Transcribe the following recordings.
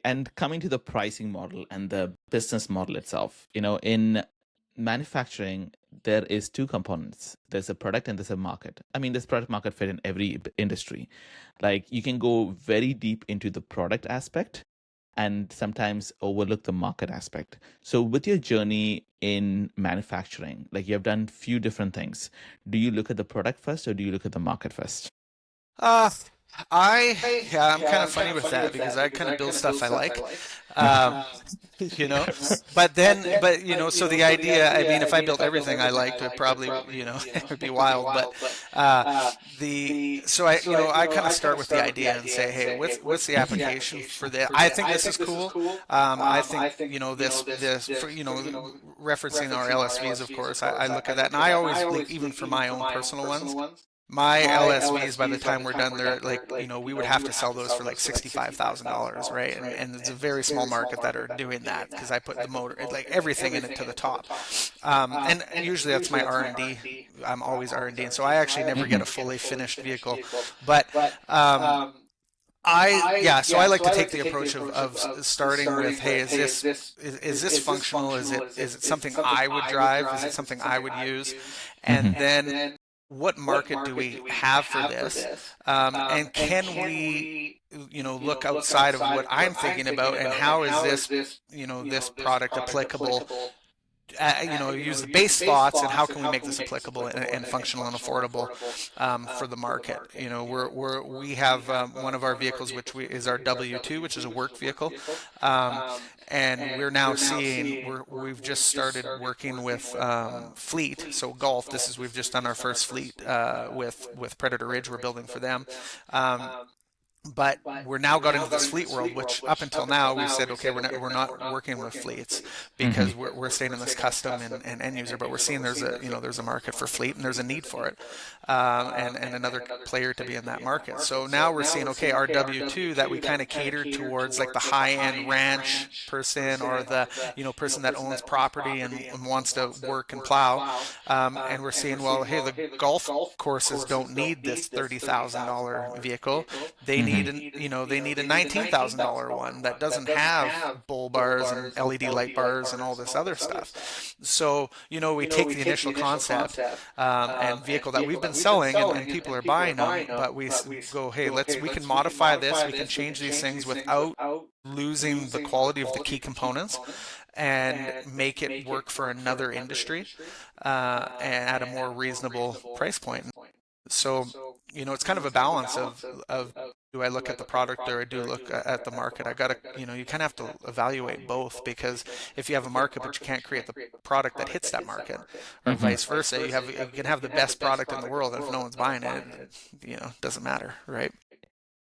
And coming to the pricing model and the business model itself, in manufacturing, there is two components. There's a product and there's a market. I mean, there's product market fit in every industry. Like you can go very deep into the product aspect and sometimes overlook the market aspect. So with your journey in manufacturing, like you have done few different things. Do you look at the product first or do you look at the market first? Uh, I'm kind of funny with that because I kind of build stuff I like. Um, you know, so the idea, I mean, if I built everything I liked, it probably, it would be wild. So I kind of start with the idea and say, hey, what's the application for this? I think this is cool. I think, referencing our LSVs, of course, I look at that and I always, like, even for my own personal ones, my LSVs, by the time we're done, they're like, we would have to sell those for like $65,000, right? And it's a very small market that are doing that because I put the motor, like everything in it to the top. And usually that's my R&D. I'm always R&D, and so I actually never get a fully finished vehicle. But so I like to take the approach of starting with, hey, is this functional? Is it something I would drive? Is it something I would use? And then what market do we have for this? And can we, look outside of what I'm thinking about, and how is this product applicable? Use the base thoughts, and how can we make this applicable and functional and affordable for the market? We have one of our vehicles, which is our W2, which is a work vehicle, and we're now seeing we've just started working with fleet. So golf. We've just done our first fleet with Predator Ridge. We're building for them. But we're now got into this fleet world, which up until now we said, okay, we're not working with fleets because we're staying in this custom and end user. But we're seeing there's a market for fleet and there's a need for it, and another player to be in that market. So now we're seeing, okay, our W2 that we kind of cater towards, like the high end ranch person or the person that owns property and wants to work and plow, and we're seeing, well, hey, the golf courses don't need this $30,000 vehicle. They need they need a $19,000 one that doesn't have bull bars and LED light bars and all this other stuff. So we take the initial concept and vehicle that we've been selling, and people are buying them, but we go, hey, we can modify this, we can change these things without losing the quality of the key components, and make it work for another industry, and at a more reasonable price point. So, it's kind of a balance of do I look at the product or do I look at the market? I gotta, you kind of have to evaluate both, because if you have a market but you can't create the product that hits that market, or vice versa, you can have the best product in the world, and if no one's buying it, doesn't matter, right?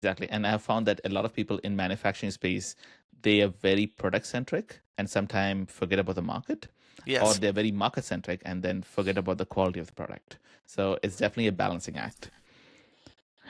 Exactly. And I have found that a lot of people in manufacturing space, they are very product centric and sometimes forget about the market. Or Yes. they're very market centric and then forget about the quality of the product. So it's definitely a balancing act.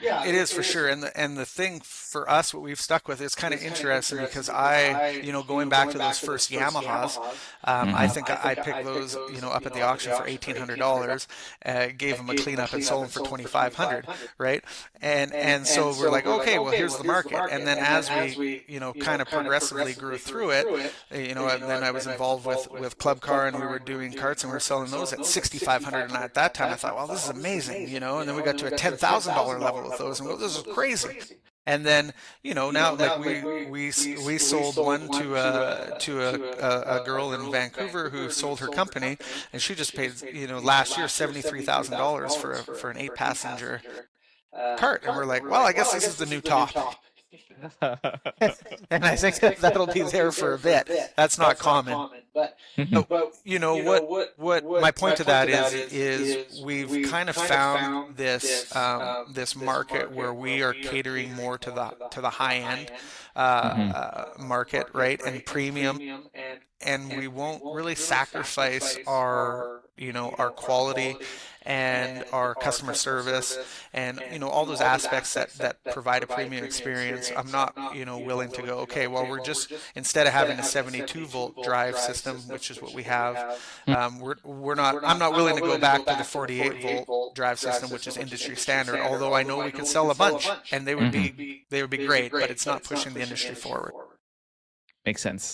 It is for sure, and the thing for us, what we've stuck with, is kind of interesting because going back to those first Yamahas, I think I picked those, up at the auction for $1,800, gave them a cleanup and sold them for $2,500, right? And so we're like, okay, well, here's the market. And then as we, kind of progressively grew through it, and then I was involved with Club Car, and we were doing carts, and we were selling those at $6,500. And at that time, I thought, well, this is amazing, and then we got to a $10,000 level with those, and this is crazy. And then, now, like, we sold one to a girl in Vancouver who sold her company, and she just paid, last year $73,000 for an 8-passenger cart, and we're like, well, I guess this is the new top. And I think that'll be there for a bit. That's not common. But what my point to that is we've kind of found this this market where we are catering more to the high end market, right, and premium, and we won't really sacrifice our our quality and our customer service, and all those aspects that provide a premium experience. I'm not willing to go, okay, well, we're just, instead of having a 72-volt drive system, which is what we have, I'm not willing to go back to the 48-volt drive system, which is industry standard, although I know we could sell a bunch and they would be great, but it's not pushing the industry forward. Makes sense.